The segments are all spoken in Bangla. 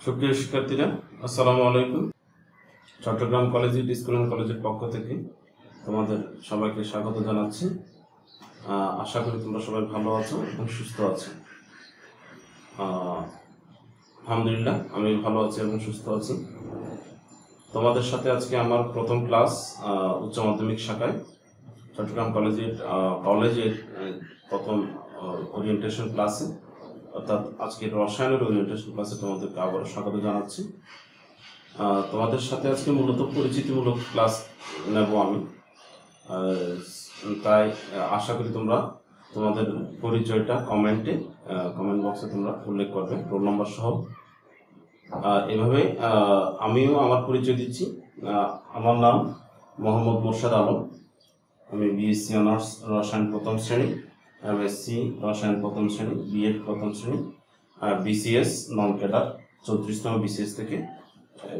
সুপ্রিয় শিক্ষার্থীরা, আসসালামু আলাইকুম। চট্টগ্রাম কলেজ স্কুল অ্যান্ড কলেজের পক্ষ থেকে তোমাদের সবাইকে স্বাগত জানাচ্ছি। আশা করি তোমরা সবাই ভালো আছো এবং সুস্থ আছো। আলহামদুলিল্লাহ, আমি ভালো আছি এবং সুস্থ আছি। তোমাদের সাথে আজকে আমার প্রথম ক্লাস উচ্চ মাধ্যমিক শাখায় চট্টগ্রাম কলেজের প্রথম ওরিয়েন্টেশন ক্লাসে, অর্থাৎ আজকে রসায়নের ওরিয়েন্টেশন ক্লাসে তোমাদেরকে আবারও স্বাগত জানাচ্ছি। তোমাদের সাথে আজকে মূলত পরিচিতিমূলক ক্লাস নেব আমি, তাই আশা করি তোমরা তোমাদের পরিচয়টা কমেন্ট বক্সে তোমরা উল্লেখ করবে, রোল নম্বর সহ। এভাবে আমিও আমার পরিচয় দিচ্ছি। আমার নাম মোহাম্মদ মোর্শেদ আলম। আমি বিএসসি অনার্স রসায়ন প্রথম শ্রেণী, এমএসসি রসায়ন প্রথম শ্রেণী, বিএড প্রথম শ্রেণী, বিসিএস নন ক্যাডার 34তম বিসিএস থেকে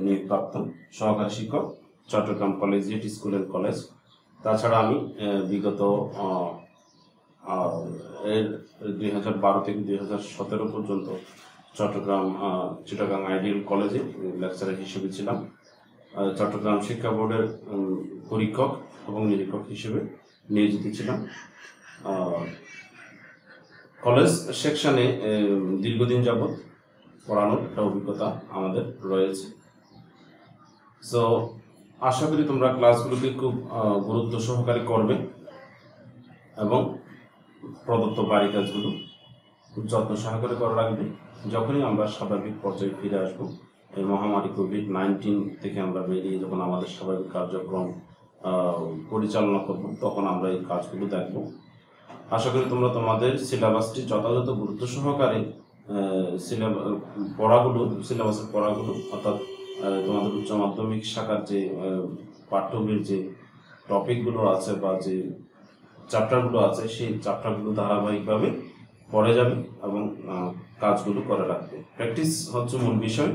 নিয়োগপ্রাপ্ত সহকারী শিক্ষক, Chittagong collegiate school and college. তাছাড়া আমি বিগত 2012 থেকে 2017 পর্যন্ত চিটাগাং আইডিয়াল কলেজে লেকচারার হিসেবে ছিলাম। চট্টগ্রাম শিক্ষা বোর্ডের পরীক্ষক এবং নিরীক্ষক হিসেবে নিয়োজিত ছিলাম। কলেজ সেকশনে দীর্ঘদিন যাবৎ পড়ানোর একটা অভিজ্ঞতা আমাদের রয়েছে। সো আশা করি তোমরা ক্লাসগুলোকে খুব গুরুত্ব সহকারে করবে এবং প্রদত্ত বাড়ি কাজগুলো খুব যত্ন সহকারে করা রাখবে। যখনই আমরা স্বাভাবিক পর্যায়ে ফিরে আসবো, এই মহামারী কোভিড-19 থেকে আমরা বেরিয়ে যখন আমাদের স্বাভাবিক কার্যক্রম পরিচালনা করব, তখন আমরা এই কাজগুলো দেখব। আশা করি তোমরা তোমাদের সিলেবাসটি যথাযথ গুরুত্ব সহকারে সিলেবাসের পড়াগুলো অর্থাৎ তোমাদের উচ্চ মাধ্যমিক শাখার যে পাঠ্যবইয়ের যে টপিকগুলো আছে বা যে চ্যাপ্টারগুলো আছে, সেই চ্যাপ্টারগুলো ধারাবাহিকভাবে পড়ে যাবে এবং কাজগুলো করে রাখবে। প্র্যাকটিস হচ্ছে মূল বিষয়,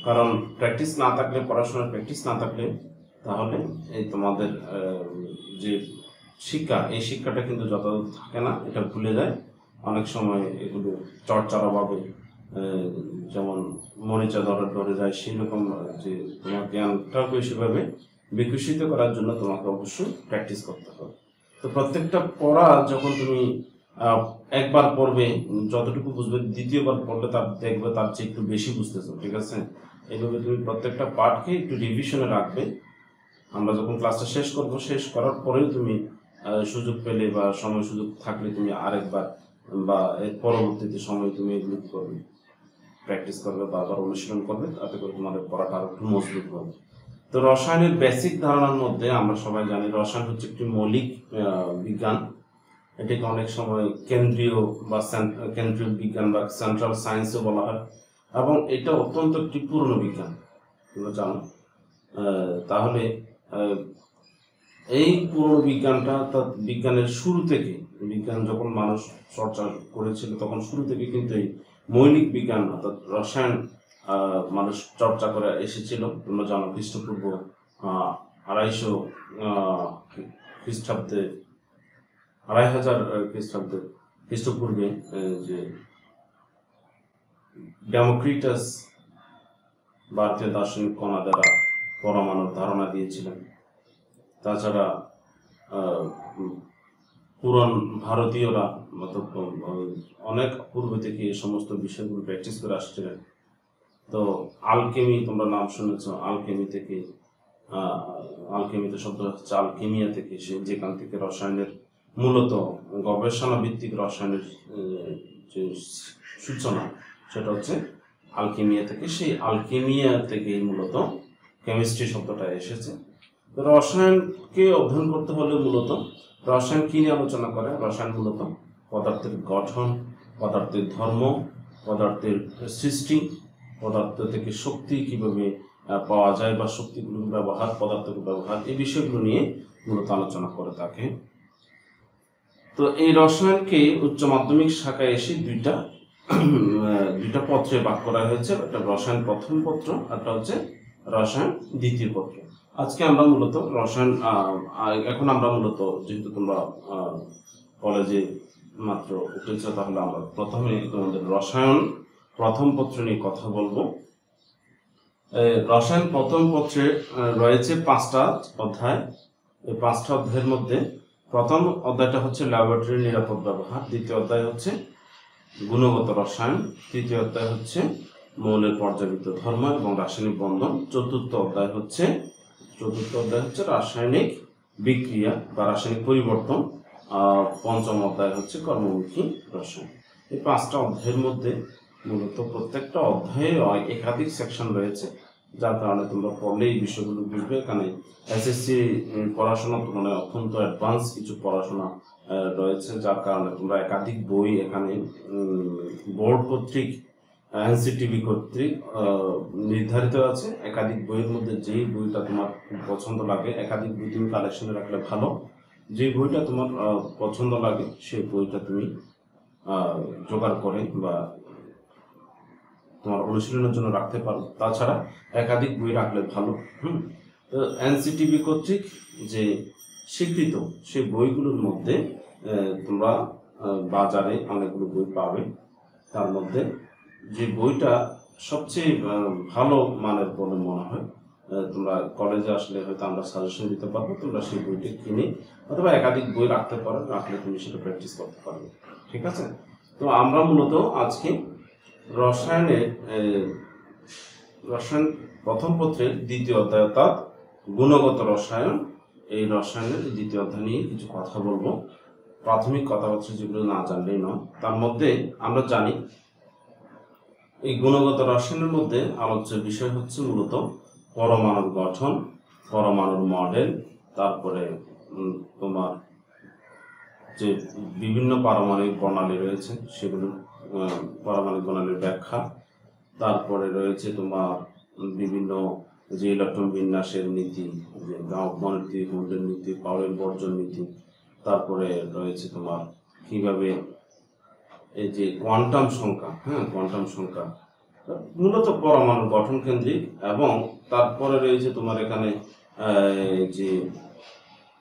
কারণ প্র্যাকটিস না থাকলে, পড়াশোনার প্র্যাকটিস না থাকলে, তাহলে এই তোমাদের যে শিক্ষা, এই শিক্ষাটা কিন্তু যথাযথ থাকে না, এটা ভুলে যায়। অনেক সময় এগুলো চড়চড়াভাবে যেমন মরিচা ধরে যায়, সেই রকম যে তোমার জ্ঞানটাও বেশিভাবে বিকশিত করার জন্য তোমাকে অবশ্যই প্র্যাকটিস করতে হবে। তো প্রত্যেকটা পড়া যখন তুমি একবার পড়বে, যতটুকু বুঝবে, দ্বিতীয়বার পড়লে তার দেখবে তার চেয়ে একটু বেশি বুঝতেছো, ঠিক আছে? এইভাবে তুমি প্রত্যেকটা পাঠকে একটু রিভিশনে রাখবে। আমরা যখন ক্লাসটা শেষ করব, শেষ করার পরেও তুমি সুযোগ পেলে বা সময় সুযোগ থাকলে তুমি আরেকবার বা এর পরবর্তীতে সময় তুমি এগুলো করবে, প্র্যাকটিস করবে, বারবার অনুশীলন করবে, তাতে করে তোমাদের পড়াটা আরো একটু মজবুত হবে। তো রসায়নের বেসিক ধারণার মধ্যে আমরা সবাই জানি রসায়ন হচ্ছে একটি মৌলিক বিজ্ঞান। এটাকে অনেক সময় কেন্দ্রীয় বিজ্ঞান বা সেন্ট্রাল সায়েন্সও বলা হয়, এবং এটা অত্যন্ত একটি পুরনো বিজ্ঞান, তোমরা জানো। তাহলে এই পুরনো বিজ্ঞানটা, অর্থাৎ বিজ্ঞানের শুরু থেকে, বিজ্ঞান যখন মানুষ চর্চা করেছিল তখন শুরু থেকে কিন্তু এই মৌলিক বিজ্ঞান অর্থাৎ রসায়ন মানুষ চর্চা করে এসেছিল। তোমরা জানো খ্রিস্টপূর্ব 250 খ্রিস্টাব্দে, 2500 খ্রিস্টপূর্বে যে ডেমোক্রিটাস ভারতীয় দার্শনিক কণা দ্বারা পরমাণুর ধারণা দিয়েছিলেন। তাছাড়া পুরান ভারতীয়রা অনেক পূর্বে থেকে এই সমস্ত বিষয়গুলো প্র্যাকটিস করে আসছিলেন। তো আলকেমি, তোমরা নাম শুনেছ, আলকেমিতে শব্দ হচ্ছে আলকেমিয়া থেকে, যেখান থেকে রসায়নের মূলত গবেষণা ভিত্তিক রসায়নের যে সূচনা, সেটা হচ্ছে আলকেমিয়া থেকে। সেই আলকেমিয়া থেকে মূলত কেমিস্ট্রি শব্দটা এসেছে। রসায়নকে অধ্যয়ন করতে হলে মূলত রসায়ন কি নিয়ে আলোচনা করে? রসায়ন মূলত পদার্থের গঠন, পদার্থের ধর্ম, পদার্থের সৃষ্টি, পদার্থ থেকে শক্তি কিভাবে পাওয়া যায় বা শক্তিগুলোর ব্যবহার, পদার্থগুলোর ব্যবহার, এই বিষয়গুলো নিয়ে মূলত আলোচনা করে থাকে। তো এই রসায়নকে উচ্চ মাধ্যমিক শাখায় এসে দুইটা পত্রে ভাগ করা হয়েছে। একটা রসায়ন প্রথম পত্র, একটা হচ্ছে রসায়ন দ্বিতীয় পত্র। আজকে আমরা মূলত এখন আমরা মূলত, যেহেতু তোমরা কলেজে মাত্র উঠেছ, তাহলে আমরা প্রথমে তোমাদের রসায়ন প্রথম পত্র নিয়ে কথা বলবো। রসায়ন প্রথম পত্রে রয়েছে 5টা অধ্যায়। এই 5টা অধ্যায়ের মধ্যে প্রথম অধ্যায়টা হচ্ছে ল্যাবরেটরি নিরাপদ ব্যবহার, দ্বিতীয় অধ্যায় হচ্ছে গুণগত রসায়ন, তৃতীয় অধ্যায় হচ্ছে মৌলের পর্যাবৃত্ত ধর্ম এবং রাসায়নিক বন্ধন, চতুর্থ অধ্যায় হচ্ছে রাসায়নিক বিক্রিয়া বা রাসায়নিক পরিবর্তন, পঞ্চম অধ্যায় হচ্ছে কর্মমুখী রসায়ন। এই 5টা অধ্যায়ের মধ্যে মূলত প্রত্যেকটা অধ্যায়ে একাধিক সেকশন রয়েছে, যার কারণে তোমরা পড়লে এই বিষয়গুলো বুঝবে। এখানে এসএসসি পড়াশোনার তুলনায় অত্যন্ত অ্যাডভান্স কিছু পড়াশোনা রয়েছে, যার কারণে তোমরা একাধিক বই এখানে বোর্ড কর্তৃক এনসিটিভি কর্তৃক নির্ধারিত আছে। একাধিক বইয়ের মধ্যে যেই বইটা তোমার পছন্দ লাগে, একাধিক বই তুমি কালেকশনে রাখলে ভালো। যে বইটা তোমার পছন্দ লাগে সেই বইটা তুমি জোগাড় করে বা তোমার অনুশীলনের জন্য রাখতে পারো। তাছাড়া একাধিক বই রাখলে ভালো। তো এনসিটিভি কর্তৃক যে স্বীকৃত সেই বইগুলোর মধ্যে তোমরা বাজারে অনেকগুলো বই পাবে। তার মধ্যে যে বইটা সবচেয়ে ভালো মানের বলে মনে হয়, তোমরা কলেজে আসলে হয়তো আমরা সাজেশন দিতে পারবো, তোমরা সেই বইটি কিনে অথবা একাধিক বই রাখতে পারো, রাখলে তুমি সেটা প্র্যাকটিস করতে পারবে। ঠিক আছে? তো আমরা মূলত আজকে রসায়ন প্রথম পত্রের দ্বিতীয় অধ্যায় অর্থাৎ গুণগত রসায়ন, এই রসায়নের দ্বিতীয় অধ্যায় নিয়ে কিছু কথা বলবো। প্রাথমিক কথাবার্তা যেগুলো না জানলেই নয়। তার মধ্যে আমরা জানি এই গুণগত রসায়নের মধ্যে আলোচ্য বিষয় হচ্ছে মূলত পরমাণুর গঠন, পরমাণুর মডেল, তারপরে তোমার যে বিভিন্ন পারমাণবিক প্রণালী রয়েছে সেগুলো পারমাণবিক প্রণালীর ব্যাখ্যা, তারপরে রয়েছে তোমার বিভিন্ন যে ইলেকট্রন বিন্যাসের নীতি, যে গাউসের নীতি, হুন্ডের নীতি, পাউলের বর্জন নীতি, তারপরে রয়েছে তোমার কিভাবে এই যে কোয়ান্টাম সংখ্যা, কোয়ান্টাম সংখ্যা মূলত পরমাণুর গঠন কেন্দ্রিক। এবং তারপরে রয়েছে তোমার এখানে যে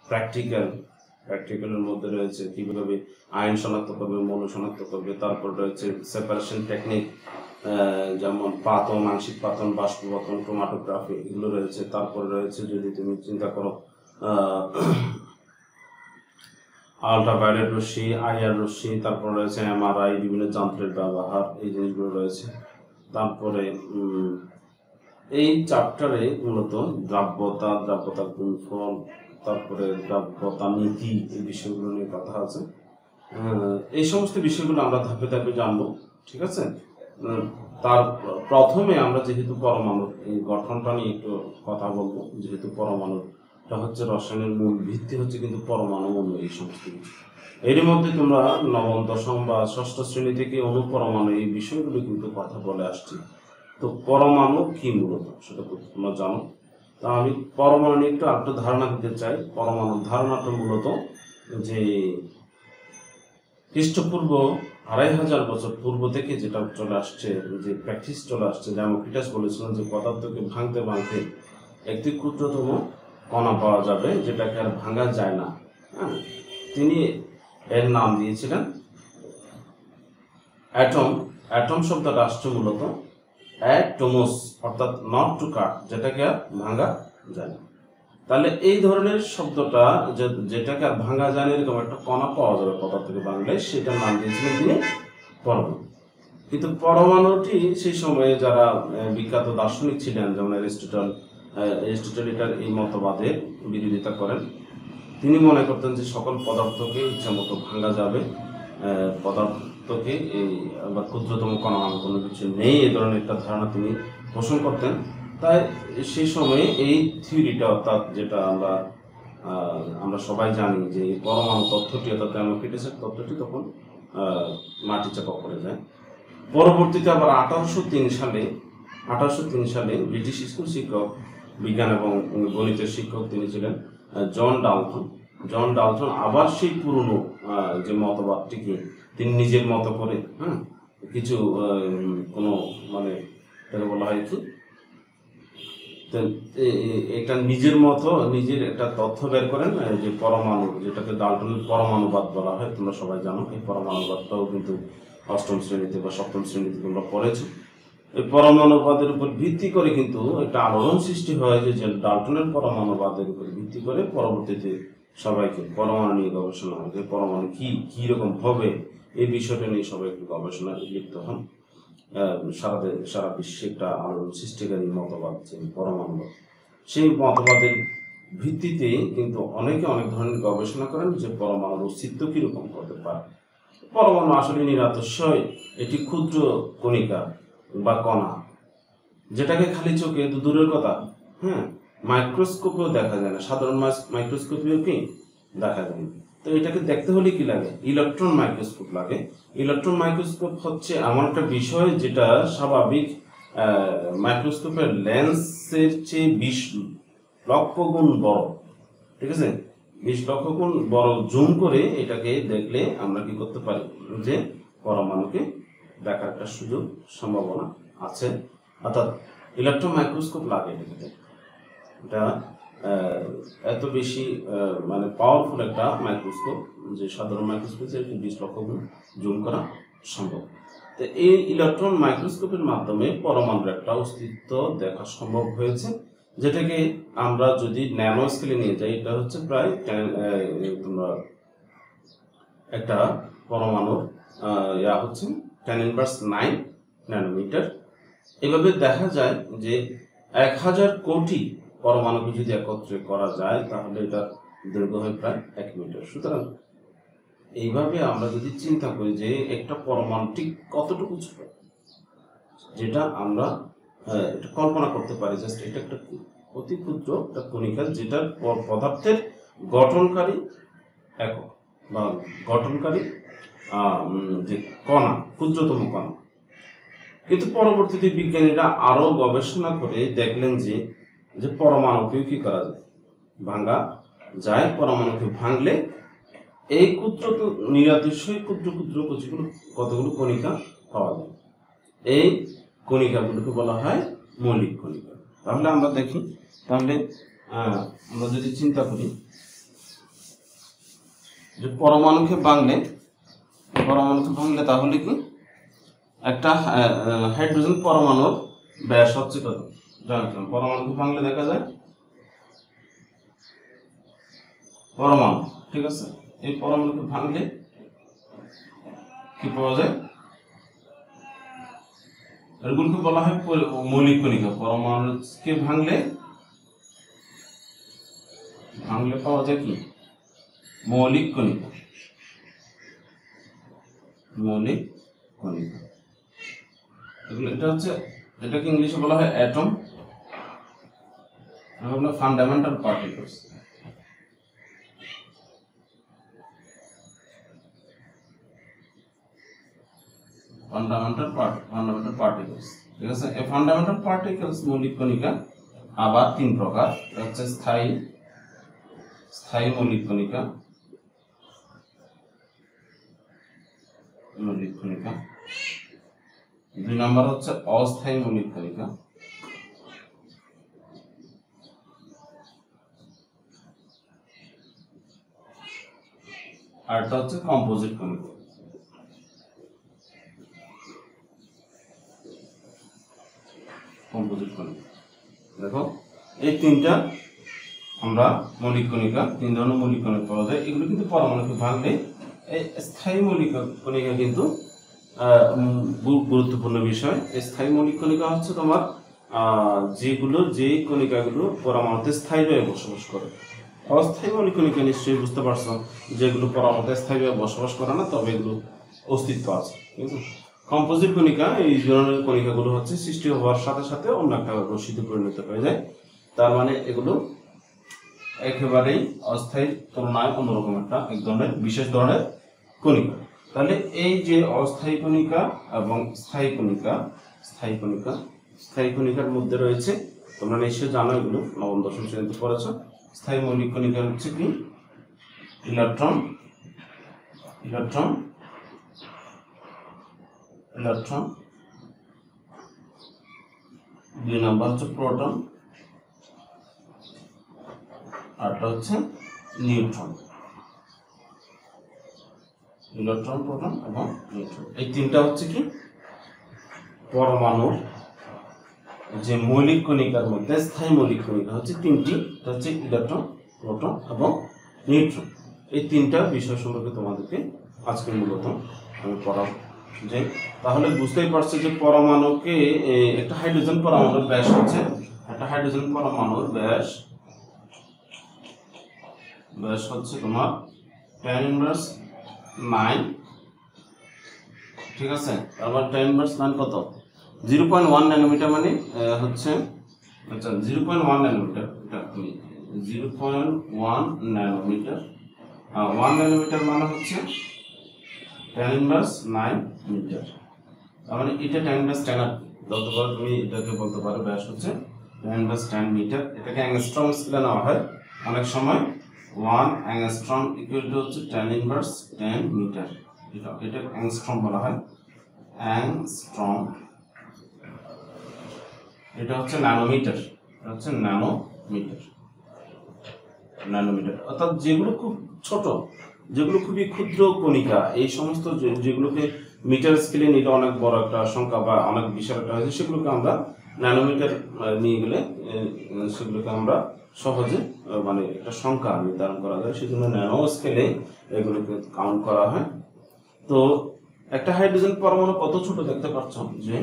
প্র্যাকটিক্যালের মধ্যে রয়েছে কিভাবে আয়ন শনাক্ত করবে, মৌল শনাক্ত করবে। তারপর রয়েছে সেপারেশন টেকনিক, যেমন পাতন, আংশিক পাতন, বাষ্পপতন, ক্রোমাটোগ্রাফি, এগুলো রয়েছে। তারপরে রয়েছে যদি তুমি চিন্তা করো আল্ট্রাভায়োলেট রশ্মি, আইআর রশ্মি, তারপর রয়েছে এমআরআই, বিভিন্ন যন্ত্রের ব্যবহার, এই জিনিসগুলো রয়েছে। তারপরে এই চ্যাপ্টারে মূলত দ্রাব্যতা গুণফল, তারপরে দ্রাব্যতা নীতি, এই বিষয়গুলো নিয়ে কথা আছে। এই সমস্ত বিষয়গুলো আমরা ধাপে ধাপে জানবো। ঠিক আছে? তার প্রথমে আমরা যেহেতু পরমাণুর এই গঠনটা নিয়ে একটু কথা বলবো, যেহেতু পরমাণুটা হচ্ছে রসায়নের মূল ভিত্তি হচ্ছে কিন্তু পরমাণু অণু, এই সমস্ত কিছু। এর মধ্যে তোমরা নবম, দশম বা ষষ্ঠ শ্রেণী থেকে অণুপরমাণু এই বিষয়গুলো কিন্তু কথা বলে আসছি। তো পরমাণু কি মূলত সেটা তোমরা জানো। তা আমি পরমাণু নিয়ে একটু আরেকটু ধারণা দিতে চাই। পরমাণুর ধারণাটা মূলত যে খ্রিস্টপূর্ব 2500 বছর পূর্ব থেকে যেটা চলে আসছে, যে প্র্যাকটিস চলে আসছে, ডেমোক্রিটাস বলেছিলেন যে পদার্থকে ভাঙতে ভাঙতে একটি ক্ষুদ্রতম কণা পাওয়া যাবে যেটাকে আর ভাঙা যায় না। তিনি এর নাম দিয়েছিলেন অ্যাটম। অ্যাটম শব্দটা আসছে মূলত অ্যাটমোস, অর্থাৎ নট টু কাট, যেটাকে আর ভাঙা যায় না। তাহলে এই ধরনের শব্দটা যেটাকে আর ভাঙা যায় না, এরকম একটা কণা পাওয়া যাবে পদার্থকে ভাঙলে, সেটার নাম দিয়েছিলেন তিনি পরমাণু। কিন্তু পরমাণুটি সেই সময়ে যারা বিখ্যাত দার্শনিক ছিলেন, যেমন এরিস্টটল এটার এই মতবাদের বিরোধিতা করেন। তিনি মনে করতেন যে সকল পদার্থকে ইচ্ছা মতো ভাঙা যাবে, পদার্থকে এই বা ক্ষুদ্রতম কণা কোনো কিছু নেই, এই ধরনের একটা ধারণা তিনি পোষণ করতেন। তাই সেই সময়ে এই থিওরিটা, অর্থাৎ যেটা আমরা সবাই জানি যে পরমাণু তত্ত্বটি, অর্থাৎ ডেমোক্রিটাসের তত্ত্বটি তখন মাটি চাপা পড়ে যায়। পরবর্তীতে আবার 1803 সালে ব্রিটিশ স্কুল শিক্ষক, বিজ্ঞান এবং গণিতের শিক্ষক তিনি ছিলেন জন ডালটন আবার সেই পুরনো যে মতবাদটিকে তিনি নিজের মতো করে কিছু কোনো মানে এটাকে বলা হয় কি, এটা নিজের মতো নিজের একটা তথ্য বের করেন যে পরমাণু, যেটাকে ডালটনের পরমাণুবাদ বলা হয়। তোমরা সবাই জানো এই পরমাণুবাদটাও কিন্তু অষ্টম শ্রেণীতে বা সপ্তম শ্রেণীতে তোমরা পড়েছো। এই পরমাণুবাদের উপর ভিত্তি করে কিন্তু একটা আলোড়ন সৃষ্টি হয়, যে ডাল্টনের পরমাণুবাদের উপর ভিত্তি করে পরবর্তীতে সবাইকে পরমাণু নিয়ে গবেষণা হয়, যে পরমাণু কি রকম হবে এই বিষয়টা নিয়ে সবাই একটু গবেষণা লিপ্ত হন। সারা বিশ্বে একটা আলোড়ন সৃষ্টিকারী মতবাদ যে পরমাণুবাদ, সেই মতবাদের ভিত্তিতে কিন্তু অনেকে অনেক ধরনের গবেষণা করেন যে পরমাণুর অস্তিত্ব কিরকম হতে পারে। পরমাণু আসলে নিরাতস্বয় এটি ক্ষুদ্র কণিকা বা কণা, যেটাকে খালি চোখে দূরের কথা মাইক্রোস্কোপেও দেখা যায় না, সাধারণ মাইক্রোস্কোপেও কি দেখা যায় না। তো এটাকে দেখতে হলে কি লাগে? ইলেকট্রন মাইক্রোস্কোপ লাগে। ইলেকট্রন মাইক্রোস্কোপ হচ্ছে এমন একটা বিষয় যেটা স্বাভাবিক মাইক্রোস্কোপের লেন্সের চেয়ে 20 লক্ষ গুণ বড়, ঠিক আছে? 20 লক্ষ গুণ বড় জুম করে এটাকে দেখলে আমরা কি করতে পারি, যে পরমাণুকে দেখার একটা সুযোগ সম্ভাবনা আছে। অর্থাৎ ইলেকট্রন মাইক্রোস্কোপ লাগে এটাকে। এটা এত বেশি মানে পাওয়ারফুল একটা মাইক্রোস্কোপ যে সাধারণ মাইক্রোস্কোপ 20 লক্ষ গুণ জুম করা সম্ভব। তো এই ইলেকট্রন মাইক্রোস্কোপের মাধ্যমে পরমাণুর একটা অস্তিত্ব দেখা সম্ভব হয়েছে, যেটাকে আমরা যদি ন্যানো স্কেলে নিয়ে যাই, এটা হচ্ছে প্রায় একটা পরমাণুর হচ্ছে 10⁻⁹ ন্যানোমিটার। এভাবে দেখা যায় যে 1000 কোটি পরমাণুকে যদি একত্রে করা যায় তাহলে এটার দৈর্ঘ্য হয় প্রায় 1 মিটার। সুতরাং এইভাবে আমরা যদি চিন্তা করি যে একটা পরমাণু ঠিক কতটুকু ছোট, যেটা আমরা এটা কল্পনা করতে পারি, জাস্ট এটা একটা অতি ক্ষুদ্র একটা কণিকা, যেটার পদার্থের গঠনকারী একক বা গঠনকারী যে কণা, ক্ষুদ্রতম কণা। কিন্তু পরবর্তীতে বিজ্ঞানীরা আরো গবেষণা করে দেখলেন যে পরমাণুকেও কি করা যায়, ভাঙা যায়। পরমাণুকে ভাঙলে এই নিরাতিশয় ক্ষুদ্র কতগুলো কণিকা পাওয়া যায়। এই কণিকাগুলোকে বলা হয় মৌলিক কণিকা। তাহলে আমরা দেখি, তাহলে আমরা যদি চিন্তা করি যে পরমাণুকে ভাঙলে তাহলে কি একটা হাইড্রোজেন পরমাণুর ব্যাস হচ্ছে কত জানতাম? পরমাণুকে ভাঙলে দেখা যায় পরমাণু, ঠিক আছে? এই পরমাণুকে ভাঙলে কি পাওয়া যায়? এগুলোকে বলা হয় মৌলিক কণিকা। পরমাণুকে ভাঙলে পাওয়া যায় কি? মৌলিক কণিকা। এটাকে ইংলিশে বলা হয় atom, fundamental particles. Fundamental particles, ঠিক আছে? এই ফান্ডামেন্টাল পার্টিকলস মৌলিক কণিকা আবার 3 প্রকার। হচ্ছে স্থায়ী মৌলিক কণিকা, দুই নাম্বার হচ্ছে অস্থায়ী মৌলিক কণিকা, আর এটা হচ্ছে কম্পোজিট কণিকা। দেখো এই তিনটা আমরা মৌলিক কণিকা, 3 ধরনের মৌলিক কণিকা পাওয়া যায়। এগুলো কিন্তু পরমাণুকে ভাঙলে এই স্থায়ী মৌলিক কণিকা কিন্তু গুরুত্বপূর্ণ বিষয়। স্থায়ী মৌলিক কণিকা হচ্ছে তোমার যে কণিকাগুলো পরমাণুতে স্থায়ীভাবে বসবাস করে। অস্থায়ী মৌলিক কণিকা নিশ্চয়ই বুঝতে পারছো, যেগুলো পরমাণুতে স্থায়ীভাবে বসবাস করে না, তবে এগুলো অস্তিত্ব আছে। কিন্তু কম্পোজিট কণিকা, এই ধরনের কণিকাগুলো হচ্ছে সৃষ্টি হওয়ার সাথে সাথে অন্য একটা রশ্মিতে পরিণত হয়ে যায়। তার মানে এগুলো একেবারেই অস্থায়ীর তুলনায় অন্যরকম এক ধরনের বিশেষ ধরনের কণিকা। তাহলে এই যে অস্থায়ী কণিকা এবং স্থায়ী কণিকার মধ্যে রয়েছে, তোমরা নিশ্চয়ই জানো, এগুলো নবম দশম শ্রেণীতে পড়েছ। স্থায়ী মৌলিক কণিকা হচ্ছে কি? ইলেকট্রন, 2 নাম্বার হচ্ছে প্রোটন, আরটা হচ্ছে নিউট্রন। ইলেকট্রন, প্রোটন এবং নিউট্রন, এই তিনটা হচ্ছে কি পরমাণুর যে মৌলিক কণিকার মধ্যে স্থায়ী মৌলিক কণিকা হচ্ছে তিনটি, এটা হচ্ছে ইলেকট্রন, প্রোটন এবং নিউট্রন। এই তিনটা বিষয় সম্পর্কে তোমাদেরকে আজকে মূলত আমি পড়াবো। যে তাহলে বুঝতেই পারছো যে পরমাণুকে একটা হাইড্রোজেন পরমাণুর ব্যাস হচ্ছে, একটা হাইড্রোজেন পরমাণুর ব্যাস হচ্ছে তোমার 10⁻৯, ঠিক আছে। তারপর 10⁻৯ কত, 0.1 ন্যানোমিটার, মানে হচ্ছে আচ্ছা 0.1 ন্যানোমিটার, এটা 0.1 ন্যানোমিটার, 1 ন্যানোমিটার মানে হচ্ছে 10⁻৯ মিটার। তার মানে এটা 10⁻10 বলতে পারো তুমি, এটাকে বলতে পারো ব্যাস হচ্ছে 10⁻10 মিটার। এটাকে অ্যাংস্ট্রম স্কেলে নেওয়া হয় অনেক সময়। 1 অ্যাংস্ট্রম ইকুয়াল টু হচ্ছে 10⁻10 মিটার, এটা অ্যাংস্ট্রম বলা হয়, অ্যাংস্ট্রম। এটা হচ্ছে ন্যানোমিটার, এটা হচ্ছে ন্যানোমিটার, অর্থাৎ যেগুলো খুব ছোট, যেগুলো খুবই ক্ষুদ্র কণিকা, এই সমস্ত যেগুলোকে মিটার স্কেলে নিলে অনেক বড় একটা সংখ্যা বা অনেক বিশাল একটা হয়েছে, সেগুলোকে আমরা ন্যানোমিটার নিয়ে গেলে সেগুলোকে আমরা সহজে মানে একটা সংখ্যা নির্ধারণ করা যায়, সেজন্য ন্যানো স্কেলে এগুলোকে কাউন্ট করা হয়। তো একটা হাইড্রোজেন পরমাণু কত ছোট দেখতে পাচ্ছ, যে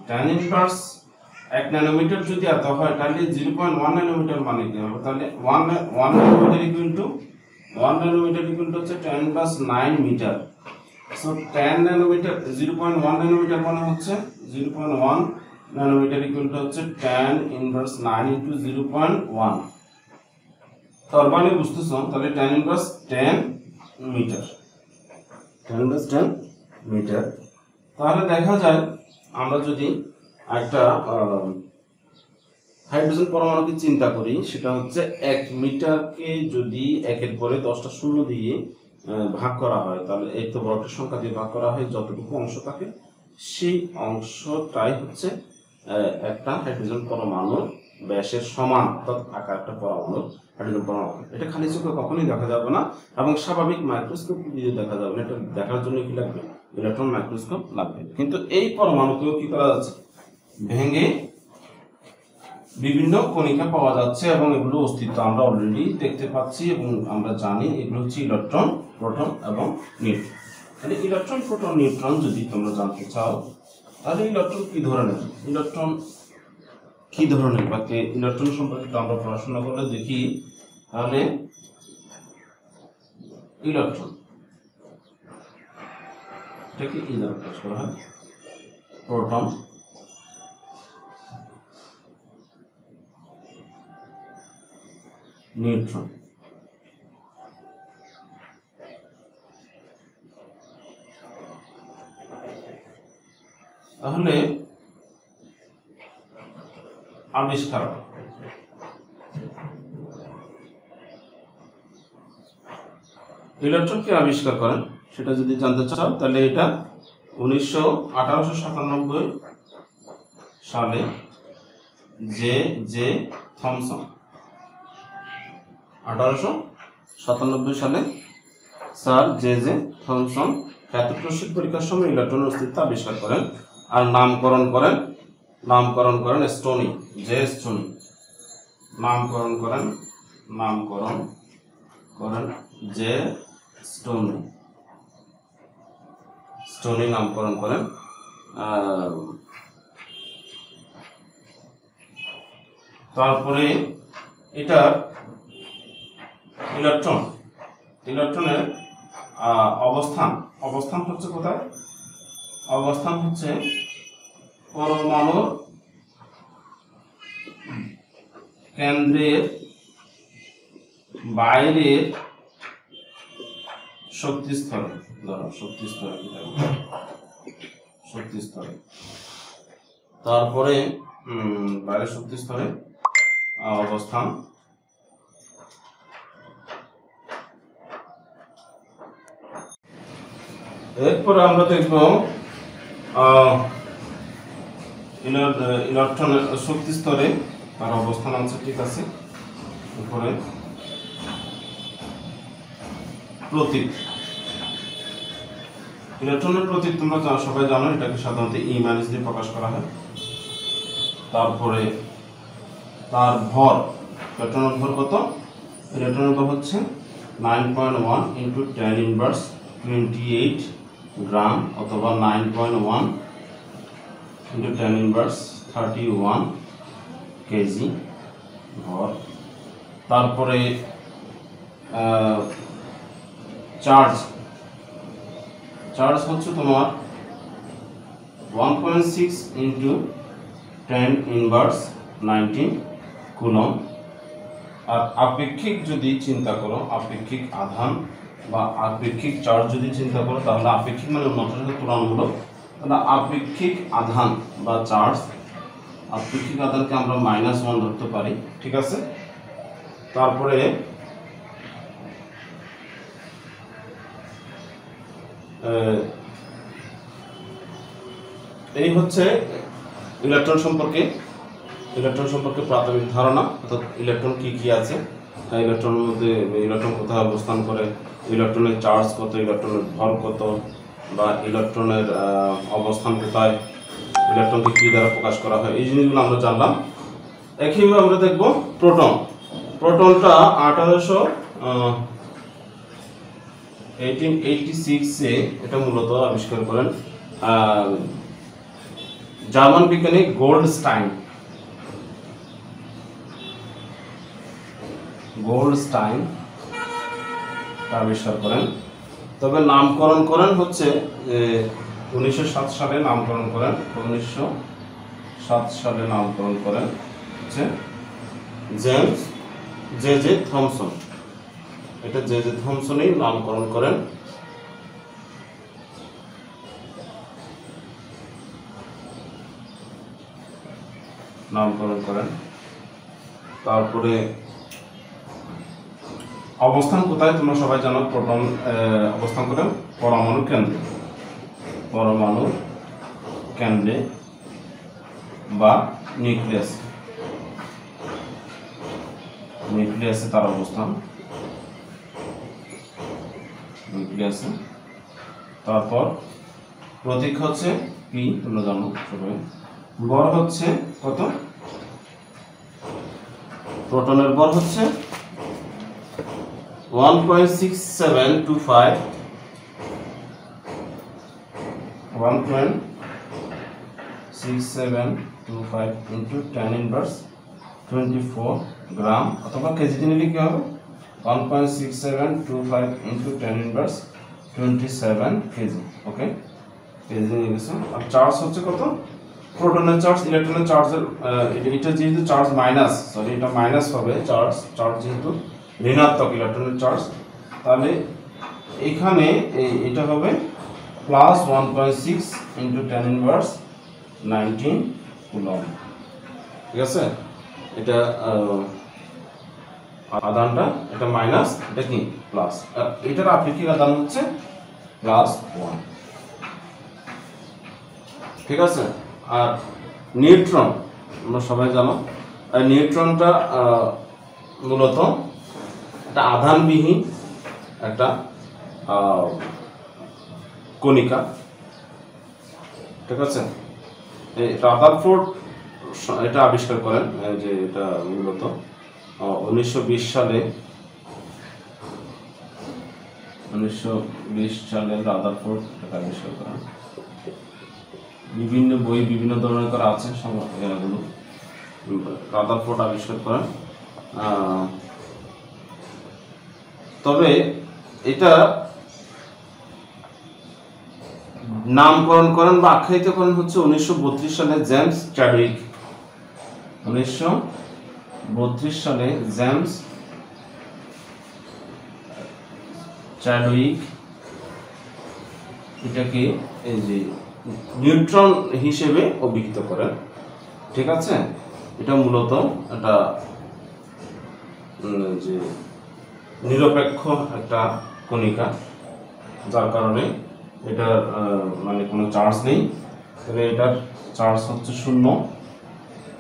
10⁻1 ন্যানোমিটার যদি এত হয়, তাহলে 0.1 ন্যানোমিটার মানে কি হবে, তাহলে 1 nanometre equal to 1 nanometre equal to হচ্ছে 10⁻9 মিটার। সো 10 ন্যানোমিটার 0.1 ন্যানোমিটার মানে হচ্ছে 0.1 ন্যানোমিটার ইকুয়াল টু হচ্ছে 10⁻9 ইনটু 0.1। তার মানে বুঝতেছো, তাহলে 10⁻10 মিটার, 10⁻10 মিটার। তাহলে দেখা যায় আমরা যদি একটা হাইড্রোজেন পরমাণুকে চিন্তা করি, সেটা হচ্ছে 1 মিটারকে যদি 1-এর পরে 10টা শূন্য দিয়ে ভাগ করা হয়, তাহলে এই তো বড় একটা সংখ্যা দিয়ে ভাগ করা হয়, যতটুকু অংশ থাকে সেই অংশটাই হচ্ছে একটা হাইড্রোজেন পরমাণুর ব্যাসের সমান, অর্থাৎ আকার একটা পরমাণু হাইড্রোজেন পরমাণু। এটা খালি চোখে কখনোই দেখা যাবে না এবং স্বাভাবিক মাইক্রোস্কোপ দিয়ে দেখা যাবে না। এটা দেখার জন্য কি লাগবে, ইলেকট্রন মাইক্রোস্কোপ লাগবে। কিন্তু এই পরমাণুকেও কি করা যাচ্ছে, ভেঙে বিভিন্ন কণিকা পাওয়া যাচ্ছে এবং এগুলো অস্তিত্ব আমরা অলরেডি দেখতে পাচ্ছি এবং আমরা জানি এগুলো হচ্ছে ইলেকট্রন, প্রোটন এবং নিউট্রন। তাহলে ইলেকট্রন, প্রোটন, নিউট্রন যদি তোমরা জানতে চাও, তাহলে ইলেকট্রন কি ধরনের, ইলেকট্রন কি ধরনের বা ইলেকট্রন সম্পর্কে আমরা পড়াশোনা করলে দেখি, তাহলে ইলেকট্রন এটাকে কি দ্বারা প্রকাশ করা হয়, প্রোটন, নিউট্রন। তাহলে আবিষ্কার, ইলেকট্রন কে আবিষ্কার করেন সেটা যদি জানতে চাও, তাহলে এটা 1897 সালে জে থমসন, 1897 সালে স্যার জে থমসন খ্যাতপ্রসিদ্ধ পরীক্ষার সময় ইলেকট্রনের অস্তিত্ব আবিষ্কার করেন আর নামকরণ করেন স্টোনি, জে স্টোনি, নামকরণ করেন জে স্টোনি, নামকরণ করেন। তারপরে এটা ইলেকট্রনের অবস্থান হচ্ছে কোথায়, অবস্থান হচ্ছে পরমাণুর কেন্দ্রের বাইরের শক্তি স্তরে, তারপরে বাইরের শক্তি স্তরে অবস্থান। এরপরে আমরা দেখব ইলেকট্রনের শক্তি স্তরে তার অবস্থান আছে, ঠিক আছে। উপরে প্রতীক, ইলেকট্রনের প্রতীক তোমরা সবাই জানো, এটাকে সাধারণত E- দিয়ে প্রকাশ করা হয়। তারপরে তার ভর, ইলেকট্রনের ভর কত? ইলেকট্রনের ভর হচ্ছে 9.1 ইন্টু 10 ইনভার্স 28 গ্রাম, অথবা 9.1 ইন্টু 10 ইনভার্স 31 কেজি ভর। তারপরে চার্জ হচ্ছে তোমার 1.6 ইন্টু 10 ইনভার্স 19 কুলম। আর আপেক্ষিক যদি চিন্তা করো, আপেক্ষিক আধান বা আপেক্ষিক চার্জ যদি চিন্তা করো, তাহলে আপেক্ষিক মানে উন্নতের সাথে তুলনামূলক, তাহলে আপেক্ষিক আধান বা চার্জ, আপেক্ষিক আধানকে আমরা -1 ধরতে পারি, ঠিক আছে। তারপরে এই হচ্ছে ইলেকট্রন সম্পর্কে প্রাথমিক ধারণা, অর্থাৎ ইলেকট্রন কি কি আছে, ইলেকট্রনের মধ্যে ইলেকট্রন কোথায় অবস্থান করে, ইলেকট্রনের চার্জ কত, ইলেকট্রনের ভর কত, বা ইলেকট্রনের অবস্থান কোথায়, ইলেকট্রনকে কি দ্বারা প্রকাশ করা হয়, এই জিনিসগুলো আমরা জানলাম। একইভাবে আমরা দেখব প্রোটনটা 1886 এ এটা মূলত আবিষ্কার করেন জার্মান বিজ্ঞানী গোল্ডস্টাইন আবিষ্কার করেন। তবে নামকরণ করেন হচ্ছে 1907 সালে নামকরণ করেন, 1907 সালে নামকরণ করেন হচ্ছে জেমস জে থমসন। এটা জে থমসনই নামকরণ করেন। তারপরে অবস্থান কোথায় তোমরা সবাই জানো, প্রোটন অবস্থান করেন পরমাণু কেন্দ্রে বা নিউক্লিয়াসে তার অবস্থান, নিউক্লিয়াসে। তারপর প্রতীক হচ্ছে পি, তোমরা জানো সবাই। ভর হচ্ছে কত? প্রোটনের ভর হচ্ছে 1.6725 ইন্টু 10 ইনভার্স 24 গ্রাম, অথবা কেজিতে নিলে কি হবে 1.6725 ইন্টু 10 ইনভার্স 27 কেজি। ওকে, কেজি নিয়ে গেছে। আর চার্জ হচ্ছে কত? প্রোটনের চার্জ, ইলেকট্রনের চার্জের এটা যেহেতু চার্জ মাইনাস, এটা মাইনাস হবে, চার্জ যেহেতু ঋণাত্মক ইলেকট্রনের চার্জ, তাহলে এখানে এটা হবে প্লাস 1.6 ইন্টু 10 ইনভার্স 19 কুলম, ঠিক আছে। এটা আধানটা, এটা মাইনাস, এটা কি প্লাস, আর এটার আপেক্ষিক আধান হচ্ছে +1, ঠিক আছে। আর নিউট্রন আমরা সবাই জানো, নিউট্রনটা মূলত একটা আধানবিহীন একটা কণিকা, ঠিক আছে। এই রাদারফোর্ড এটা আবিষ্কার করেন, যে এটা মূলত 1920 সালে রাদারফোর্ড এটা আবিষ্কার করেন। বিভিন্ন বই বিভিন্ন ধরনের করা আছে, এগুলো রাদারফোর্ড আবিষ্কার করেন। তবে এটা নামকরণ করেন বা আখ্যায়িত করেন হচ্ছে 1932 সালে জেমস চ্যাডউইক। 1932 সালে জেমস চ্যাডউইক এটাকে এই যে নিউট্রন হিসেবে অভিহিত করেন, ঠিক আছে। এটা মূলত একটা যে নিরপেক্ষ একটা কণিকা, যার কারণে এটার মানে কোনো চার্জ নেই, তাহলে এটার চার্জ হচ্ছে 0,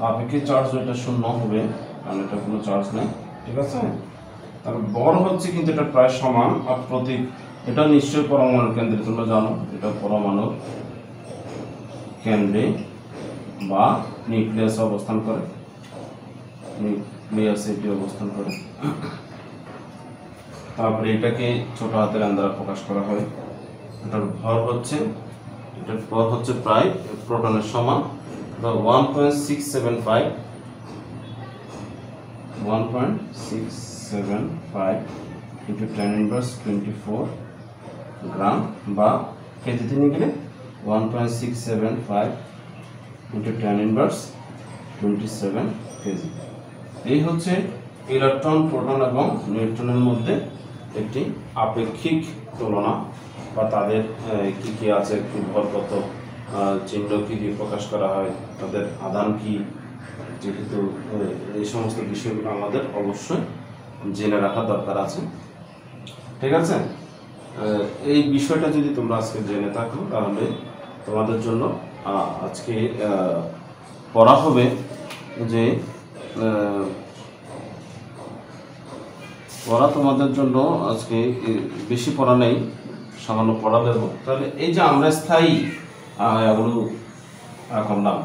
আপেক্ষিক চার্জ এটা 0 হবে, কারণ এটা কোনো চার্জ নেই, ঠিক আছে। তার বর হচ্ছে কিন্তু এটা প্রায় সমান। আর প্রতীক, এটা নিশ্চয়ই পরমাণুর কেন্দ্রে, তোমরা জানো এটা পরমাণুর কেন্দ্রে বা নিউক্লিয়াসে অবস্থান করে, নিউক্লিয়াসে এটি অবস্থান করে। তারপরে এটাকে ছোট হাতের n দ্বারা প্রকাশ করা হয়। এটার ভর হচ্ছে প্রায় প্রোটনের সমান, 1.675 into 10 inverse 24 গ্রাম, বা কেজিতে নিয়ে গেলে 1.675 into 10 inverse 27 কেজি। এই হচ্ছে ইলেকট্রন, প্রোটন এবং নিউট্রনের মধ্যে একটি আপেক্ষিক তুলনা, বা তাদের কি কি আছে, ভর কত, চিহ্ন কি দিয়ে প্রকাশ করা হয়, তাদের আধান কি, যেহেতু এই সমস্ত বিষয়গুলো আমাদের অবশ্যই জেনে রাখা দরকার আছে। ঠিক আছে, এই বিষয়টা যদি তোমরা আজকে জেনে থাকো তাহলে তোমাদের জন্য আজকে পড়া হবে যে পড়া তোমাদের জন্য আজকে বেশি পড়া নেই, সামান্য পড়া দেবো। তাহলে এই যে আমরা স্থায়ী এগুলো করলাম,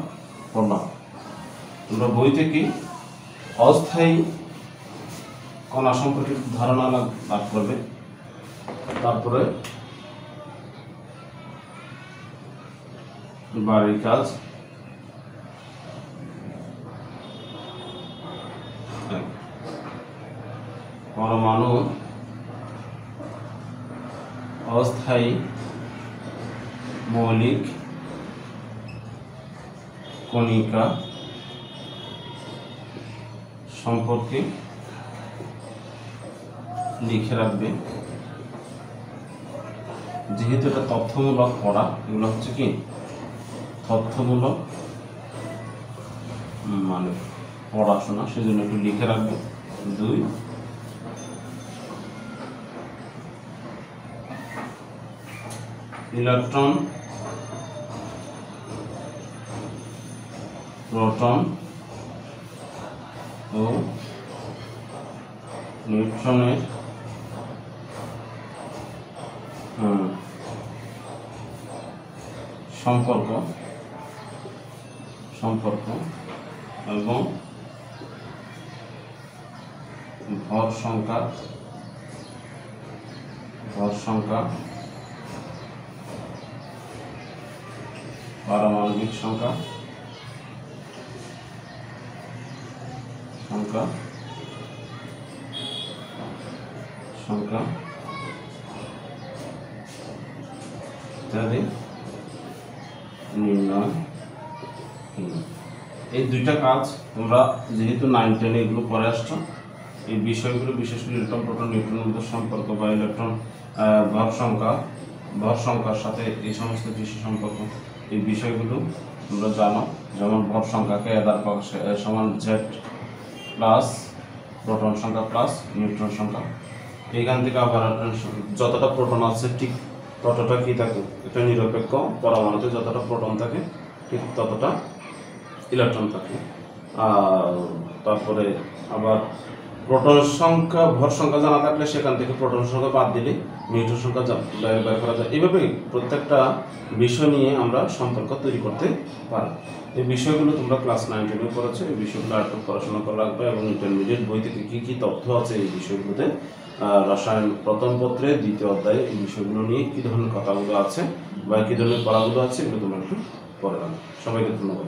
তোমরা বই থেকে অস্থায়ী কণা সম্পর্কে ধারণা লাভ করবে। তারপরে বাড়ির কাজ, পরমাণু, অস্থায়ী, মৌলিক, কণিকা সম্পর্কে লিখে রাখবে। যেহেতু এটা তথ্যমূলক পড়া, এগুলো হচ্ছে কি তথ্যমূলক মানে পড়াশোনা, সেজন্য একটু লিখে রাখবে। 2, ইলেকট্রন, প্রোটন ও নিউট্রনের সম্পর্ক এবং ভর সংখ্যা, পারমাণবিক সংখ্যা ইত্যাদি নির্ণয়। এই দুইটা কাজ তোমরা যেহেতু 9, 10 এগুলো পড়ে আসছো, এই বিষয়গুলো বিশেষ করে ইলেকট্রন, প্রোটন, নিউট্রনের মধ্যে সম্পর্ক, বা ইলেকট্রন ভর সংখ্যার সাথে এই সমস্ত বিষয় সম্পর্ক, এই বিষয়গুলো তোমরা জানো। যেমন ভর সংখ্যাকে দ্বারা প্রকাশ সমান Z প্লাস প্রোটন সংখ্যা প্লাস নিউট্রন সংখ্যা। এইখান থেকে আবার যতটা প্রোটন আছে ঠিক ততটা কি থাকে, এটা নিরপেক্ষ। পরমাণুতে যতটা প্রোটন থাকে ঠিক ততটা ইলেকট্রন থাকে। তারপরে আবার প্রোটনের সংখ্যা, ভর সংখ্যা জানা থাকলে সেখান থেকে প্রোটন সংখ্যা বাদ দিলে নিউট্রন সংখ্যা বের করা যায়। এইভাবে প্রত্যেকটা বিষয় নিয়ে আমরা সম্পর্ক তৈরি করতে পারি। এই বিষয়গুলো তোমরা ক্লাস 9, 10 পড়েছো, এই বিষয়গুলো আর একটু পড়াশোনা করা লাগবে, এবং ইন্টারমিডিয়েট বই থেকে কী কী তথ্য আছে এই বিষয়গুলোতে, রসায়ন প্রথম পত্রে 2য় অধ্যায়ে এই বিষয়গুলো নিয়ে কী ধরনের কথাগুলো আছে বা কী ধরনের পড়াগুলো আছে, এগুলো তোমরা একটু পড়ে রাখো। সবাইকে ধন্যবাদ।